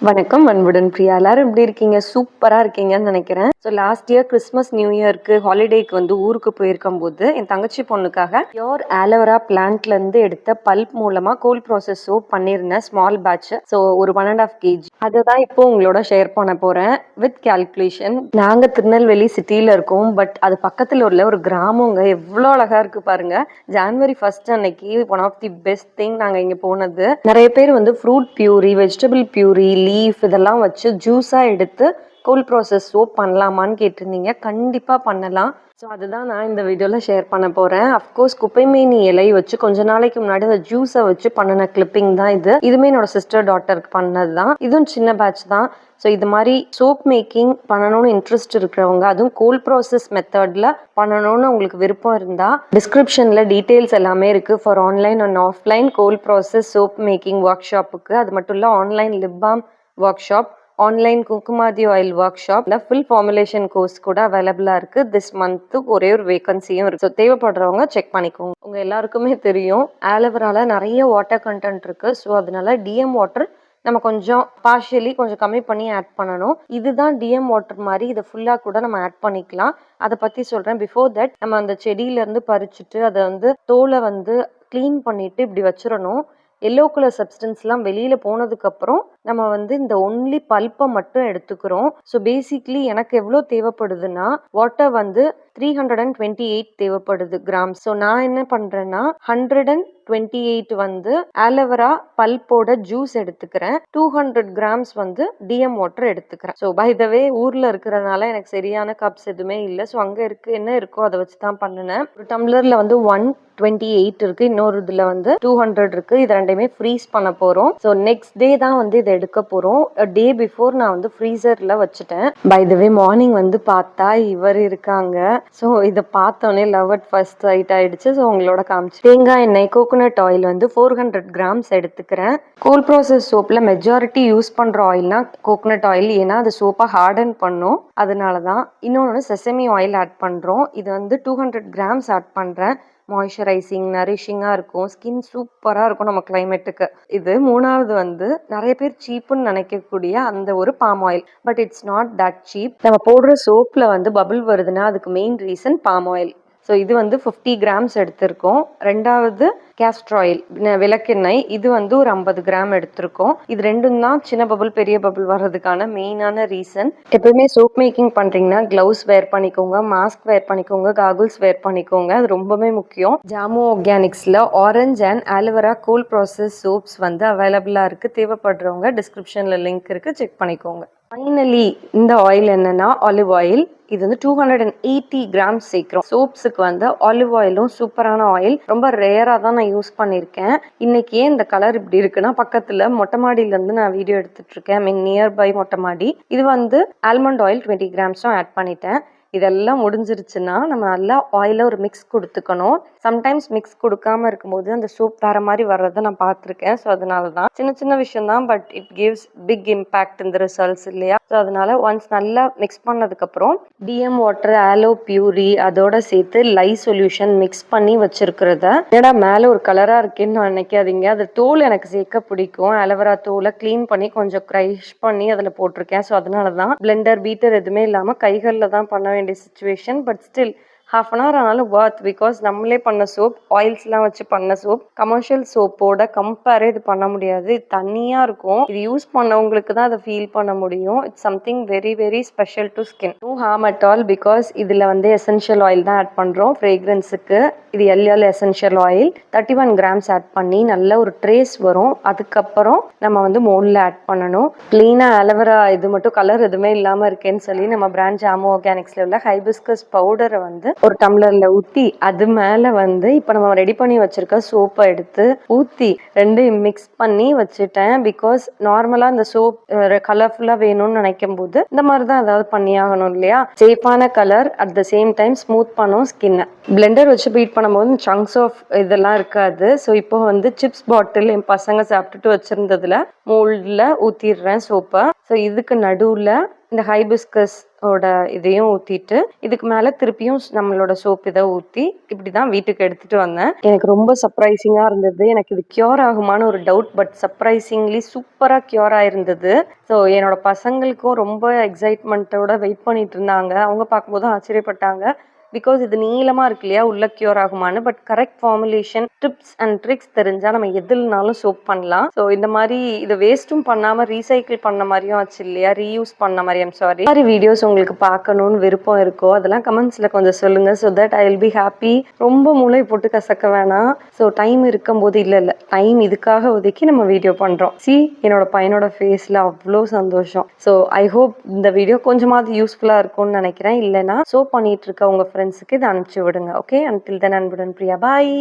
வணக்கம் அன்புடன் பிரியா. எல்லாரும் எப்படி இருக்கீங்க? சூப்பரா இருக்கீங்கன்னு நினைக்கிறேன். So last year Christmas new இயர்க்கு ஹாலிடேக்கு வந்து ஊருக்கு போயிருக்கும் போது என் தங்கச்சி பொண்ணுக்காக பியோர் ஆலோவேரா பிளான்ட்ல இருந்து எடுத்த பல்ப் மூலமா கோல்ட் ப்ராசஸ் சோப் பண்ணியிருந்தேன், ஸ்மால் பேட்ச். ஸோ ஒரு 1.5 kg அதை தான் இப்போ உங்களோட ஷேர் பண்ண போறேன் வித் கால்குலேஷன். நாங்க திருநெல்வேலி சிட்டியில இருக்கோம், பட் அது பக்கத்துல உள்ள ஒரு கிராமங்க. எவ்வளோ அழகா இருக்கு பாருங்க. ஜான்வரி 1 அன்னைக்கு one of the best thing நாங்க இங்க போனது. நிறைய பேர் வந்து fruit puree, vegetable puree, leaf இதெல்லாம் வச்சு ஜூஸாக எடுத்து கோல்ட் ப்ராசஸ் சோப் பண்ணலாமான்னு கேட்டிருந்தீங்க. கண்டிப்பாக பண்ணலாம். ஸோ அதுதான் நான் இந்த வீடியோவில் ஷேர் பண்ண போகிறேன். அஃப்கோர்ஸ் குப்பைமேனி இலை வச்சு கொஞ்ச நாளைக்கு முன்னாடி அந்த ஜூஸை வச்சு பண்ணின கிளிப்பிங் தான் இது. இதுவுமே என்னோட சிஸ்டர் டாட்டருக்கு பண்ணது தான். இதுவும் சின்ன பேட்ச் தான். ஸோ இது மாதிரி சோப் மேக்கிங் பண்ணணும்னு இன்ட்ரெஸ்ட் இருக்கிறவங்க, அதுவும் கோல்ட் ப்ராசஸ் மெத்தடில் பண்ணணும்னு உங்களுக்கு விருப்பம் இருந்தால் டிஸ்கிரிப்ஷனில் டீட்டெயில்ஸ் எல்லாமே இருக்குது for online and offline gold process soap making work ஷாப்புக்கு. அது மட்டும் இல்லை, online lip balm work shop, online Kumkumadi oil work ஷாப்ல ஃபுல் ஃபார்முலேஷன் கோர்ஸ் கூட அவைலபிளாக இருக்குது. திஸ் மந்த்து ஒரே ஒரு வேகன்சியும் இருக்குது. ஸோ தேவைப்படுறவங்க செக் பண்ணிக்கோங்க. உங்கள் எல்லாருக்குமே தெரியும் ஆலோவேரால நிறைய வாட்டர் கண்டென்ட் இருக்குது. ஸோ அதனால டிஎம் வாட்டர் நம்ம கொஞ்சம் பார்ஷியலி கொஞ்சம் கம்மி பண்ணி ஆட் பண்ணணும். இதுதான் டிஎம் வாட்டர் மாதிரி இதை ஃபுல்லாக கூட நம்ம ஆட் பண்ணிக்கலாம். அதை பற்றி சொல்கிறேன். பிஃபோர் தட் நம்ம அந்த செடியிலேருந்து பறிச்சுட்டு அதை வந்து தோலை வந்து க்ளீன் பண்ணிட்டு இப்படி வச்சிடணும். எல்லோ கலர் சப்ஸ்டன்ஸ்லாம் வெளியில் போனதுக்கப்புறம் நம்ம வந்து இந்த ஒன்லி பல்ப்பை மட்டும் எடுத்துக்கிறோம். ஸோ பேசிக்லி எனக்கு எவ்வளோ தேவைப்படுதுன்னா, வாட்டர் வந்து 328 தேவைப்படுது கிராம். ஸோ நான் என்ன பண்ணுறேன்னா 128 வந்து ஆலோவேரா பல்ப்போட ஜூஸ் எடுத்துக்கிறேன். 200 கிராம்ஸ் வந்து டிஎம் வாட்டர் எடுத்துக்கிறேன். ஸோ பை த வே ஊரில் இருக்கிறனால எனக்கு சரியான கப்ஸ் எதுவுமே இல்லை. ஸோ அங்கே என்ன இருக்கோ அதை வச்சு தான் பண்ணினேன். ஒரு டம்ளரில் வந்து 128 இருக்கு, இன்னொரு இதில் வந்து 200 இருக்கு. இது ரெண்டையுமே ஃப்ரீஸ் பண்ண போகிறோம். ஸோ நெக்ஸ்ட் டே தான் வந்து இதை எடுக்க போகிறோம். டே பிஃபோர் நான் வந்து ஃப்ரீசரில் வச்சுட்டேன். பை த வே மார்னிங் வந்து பார்த்தா இவர் இருக்காங்க. ஸோ இதை பார்த்தோன்னே லவ் அட் ஃபர்ஸ்ட் சைட் ஆயிடுச்சு. ஸோ உங்களோட காமிச்சு தேங்காய் எண்ணெய், கோகோனட் ஆயில் வந்து 400 கிராம்ஸ் எடுத்துக்கிறேன். கோல்ட் ப்ராசஸ் சோப்பில் மெஜாரிட்டி யூஸ் பண்ணுற ஆயில்னா கோகோனட் ஆயில். ஏன்னா அது சோப்பை ஹார்டன் பண்ணும், அதனால தான். இன்னொன்று செசமி ஆயில் ஆட் பண்ணுறோம். இது வந்து 200 கிராம்ஸ் ஆட் பண்ணுறேன். மாய்ஸ்சரைசிங், நரிஷிங்காக இருக்கும், ஸ்கின் சூப்பராக இருக்கும் நம்ம கிளைமேட்டுக்கு. இது மூணாவது வந்து நிறைய பேர் சீப்புன்னு நினைக்கக்கூடிய அந்த ஒரு palm oil. But it's not that cheap. நம்ம போடுற சோப்பில் வந்து பபிள் வருதுன்னா அதுக்கு main reason palm oil. So இது வந்து 50 கிராம்ஸ் எடுத்திருக்கோம். ரெண்டாவது கேஸ்டர் ஆயில், விளக்கெண்ணெய், இது வந்து ஒரு 50 கிராம் எடுத்திருக்கோம். இது ரெண்டும் தான் சின்ன பபுள் பெரிய பபுள் வர்றதுக்கான மெயினான ரீசன். எப்பவுமே சோப் மேக்கிங் பண்ணுறீங்கன்னா க்ளவுஸ் வேர் பண்ணிக்கோங்க, மாஸ்க் வேர் பண்ணிக்கோங்க, காகுல்ஸ் வேர் பண்ணிக்கோங்க. அது ரொம்பவே முக்கியம். ஜாமோ ஆர்கானிக்ஸில் orange and aloe vera cold process soaps வந்து அவைலபிளாக இருக்குது. தேவைப்படுறவங்க டிஸ்கிரிப்ஷனில் லிங்க் இருக்குது, செக் பண்ணிக்கோங்க. ஃபைனலி இந்த ஆயில் என்னன்னா ஆலிவ் ஆயில். இது வந்து 280 கிராம்ஸ் சேர்க்கிறோம். சோப்ஸுக்கு வந்து ஆலிவ் ஆயிலும் சூப்பரான ஆயில். ரொம்ப ரேராக தான் நான் யூஸ் பண்ணியிருக்கேன். இன்னைக்கு ஏன் இந்த கலர் இப்படி இருக்குன்னா, பக்கத்தில் மொட்டை மாடியிலேருந்து நான் வீடியோ எடுத்துட்டு இருக்கேன். நியர்பை மொட்டை மாடி. இது வந்து ஆல்மண்ட் ஆயில் 20 கிராம்ஸும் ஆட் பண்ணிட்டேன். இதெல்லாம் முடிஞ்சிருச்சுன்னா நம்ம நல்லா ஆயில ஒரு மிக்ஸ் கொடுத்துக்கணும். சம்டைம்ஸ் மிக்ஸ் கொடுக்காம இருக்கும்போது அந்த சோப் வேற மாதிரி வர்றதை நான் பார்த்துருக்கேன். ஸோ அதனால தான் சின்ன சின்ன விஷயம் தான், but it gives big impact இந்த ரிசல்ட்ஸ் இல்லையா. ஸோ அதனால ஒன்ஸ் நல்லா மிக்ஸ் பண்ணதுக்கப்புறம் டிஎம் வாட்டர், ஆலோ பியூரி அதோட சேர்த்து லை சொல்யூஷன் மிக்ஸ் பண்ணி வச்சிருக்கிறத, என்னடா மேலே ஒரு கலராக இருக்கேன்னு நினைக்காதீங்க. அது தோல் எனக்கு சேர்க்க பிடிக்கும். ஆலோவேரா தோலை க்ளீன் பண்ணி கொஞ்சம் க்ரஷ் பண்ணி அதில் போட்டிருக்கேன். ஸோ அதனால தான் பிளெண்டர் பீட்டர் எதுவுமே இல்லாமல் கைகளில் தான் பண்ண வேண்டிய situation. But still half an hour ஆனாலும் ஒர்த். பிகாஸ் நம்மளே பண்ண சோப், ஆயில்ஸ்லாம் வச்சு பண்ண சோப், கமர்ஷியல் சோப்போட கம்பேரே இது பண்ண முடியாது. இது தனியாக இருக்கும். இது யூஸ் பண்ணவங்களுக்கு தான் அதை ஃபீல் பண்ண முடியும். It's something very very special to skin. No harm at all. Because இதில் வந்து எசென்ஷியல் ஆயில் தான் ஆட் பண்ணுறோம் ஃப்ரேக்ரன்ஸுக்கு. இது எல்எல் எசென்ஷியல் ஆயில் 31 கிராம்ஸ் ஆட் பண்ணி நல்ல ஒரு ட்ரேஸ் வரும். அதுக்கப்புறம் நம்ம வந்து மோல்டில் ஆட் பண்ணணும். க்ளீனாக ஆலோவேரா இது மட்டும் கலர் எதுவுமே இல்லாமல் இருக்கேன்னு சொல்லி நம்ம பிராண்ட் ஜாமோ ஆர்கானிக்ஸில் உள்ள ஹைபிஸ்கஸ் பவுடரை வந்து ஒரு டம்ளர்ல ஊற்றி அது மேலே வந்து இப்போ நம்ம ரெடி பண்ணி வச்சிருக்க சோப்பை எடுத்து ஊற்றி ரெண்டையும் மிக்ஸ் பண்ணி வச்சுட்டேன். பிகாஸ் நார்மலாக இந்த சோப் கலர்ஃபுல்லாக வேணும்னு நினைக்கும் போது இந்த மாதிரி தான் ஏதாவது பண்ணி ஆகணும் இல்லையா. சேஃபான colour, at the same time smooth பண்ணும் ஸ்கின்னை. பிளெண்டர் வச்சு பீட் பண்ணும்போது சங்க்ஸ் ஆஃப் இதெல்லாம் இருக்காது. ஸோ இப்போ வந்து சிப்ஸ் பாட்டில் என் பசங்க சாப்பிட்டுட்டு வச்சிருந்ததுல மோல்டில் ஊற்றிடுறேன் சோப்பை. ஸோ இதுக்கு நடுவில் இந்த ஹைபிஸ்கஸ் ஓட இதையும் ஊத்திட்டு இதுக்கு மேல திருப்பியும் நம்மளோட சோப் இதை ஊத்தி இப்படிதான் வீட்டுக்கு எடுத்துட்டு வந்தேன். எனக்கு ரொம்ப சர்ப்ரைசிங்கா இருந்தது. எனக்கு இது கியூர் ஆகுமான்னு ஒரு டவுட், பட் சர்ப்ரைசிங்லி சூப்பரா கியூர் ஆயிருந்தது. ஸோ என்னோட பசங்களுக்கும் ரொம்ப எக்ஸைட்மெண்ட்டோட வெயிட் பண்ணிட்டு இருந்தாங்க. அவங்க பார்க்கும்போது ஆச்சரியப்பட்டாங்க. பிகாஸ் இது நீளமா இருக்கு இல்லையா, உள்ள கியூர் ஆகுமான்னு. But correct formulation, tips and tricks தெரிஞ்சா நம்ம எதுலனாலும் சோப் பண்ணலாம். ஸோ இந்த மாதிரி இதை வேஸ்ட்டும் பண்ணாம ரீசைக்கிள் பண்ண மாதிரியும் ஆச்சு இல்லையா, ரீயூஸ் பண்ண மாதிரி. சாரி, மாதிரி வீடியோஸ் உங்களுக்கு பார்க்கணும்னு விருப்பம் இருக்கோ அதெல்லாம் கமெண்ட்ஸ்ல கொஞ்சம் சொல்லுங்க. So that I will be happy. ரொம்ப மூளை போட்டு கசக்க வேணாம். ஸோ டைம் இருக்கும்போது இல்லை டைம் இதுக்காக ஒதுக்கி நம்ம வீடியோ பண்றோம். என்னோட பையனோட ஃபேஸ்ல அவ்வளோ சந்தோஷம். ஸோ ஐ ஹோப் இந்த வீடியோ கொஞ்சமாவது யூஸ்ஃபுல்லா இருக்கும்னு நினைக்கிறேன். இல்லைன்னா சோப் பண்ணிட்டு இருக்க உங்க ஃப்ரெண்ட்ஸுக்கு இதை அனுப்பிச்சு விடுங்க. ஓகே, அன்டில் தென் அன்புடன் பிரியா, பாய்.